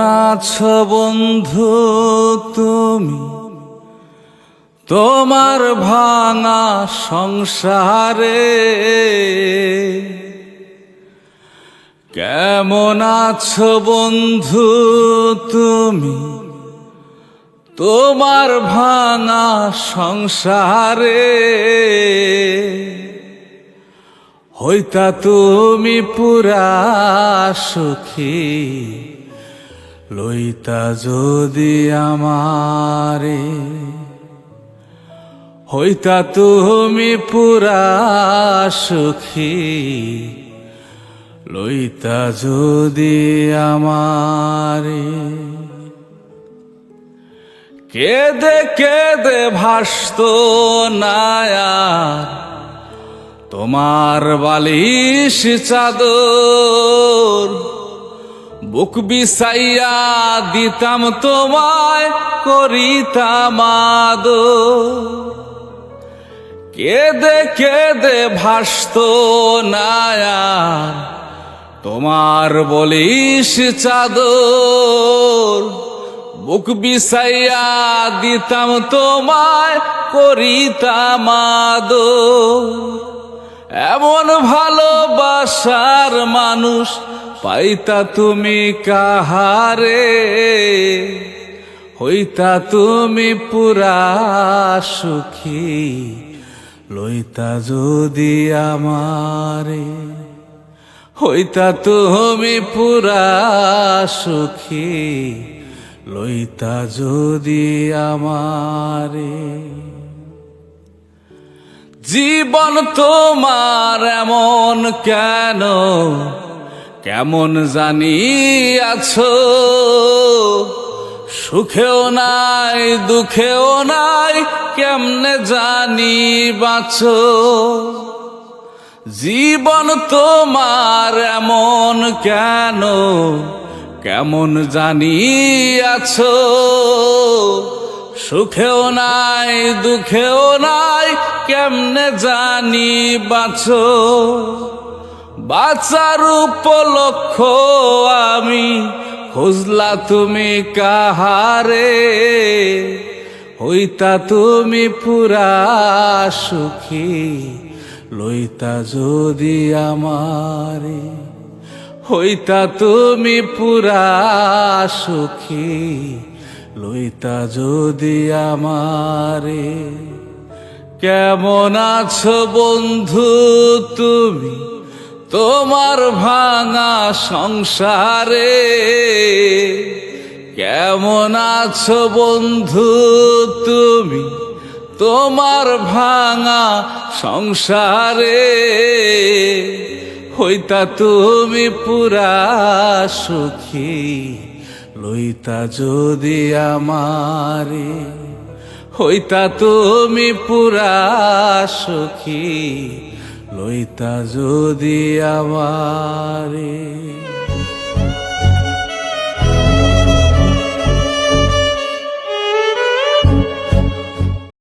আছো বন্ধু তুমি তোমার ভাঙা সংসারে? কেমন আছো বন্ধু তুমি তোমার ভাঙা সংসারে? হইতা তুমি পুরা সুখী, লইতা যদি আমারে। হইতা তুমি পুরা সুখী, লইতা যদি আমারে। কেদে কেদে ভাসত নায়া তোমার বালিশ চাদর, বুক বিছাইয়া দিতাম তোমায় করিতাম আদর। কেদে কেদে ভাসত নায়া তোমার বালিশ চাদর, বুক বিছাইয়া দিতাম তোমায় করিতাম আদর। এমন ভালোবাসার মানুষ পাইতা তুমি কাহারে? হইতা তুমি পুরা সুখী, লইতা যদি আমারে। হইতা তুমি পুরা সুখী, লইতা যদি আমারে। জীবন তোমার এমন কেন, কেমন জানি আছো? সুখেও নাই দুঃখেও নাই, কেমনে জানি বাঁচো? জীবন তোমার এমন কেন, কেমন জানি আছো? সুখেও নাই দুঃখেও নাই, কেমনে জানি বাঁচো? বাঁচার উপলক্ষ আমি খুঁজলা তুমি কাহারে? হইতা তুমি পুরা সুখী, লইতা যদি আমারে। হইতা তুমি পুরা সুখী, লইতা যদি আমারে। কেমন আছো বন্ধু তুমি তোমার ভাঙা সংসারে? কেমন আছো বন্ধু তুমি তোমার ভাঙা সংসারে? হইতা তুমি পুরা সুখী, লইতা যদি আমারে। হইতা তুমি পুরা সুখী, লইতা যদি আমারে।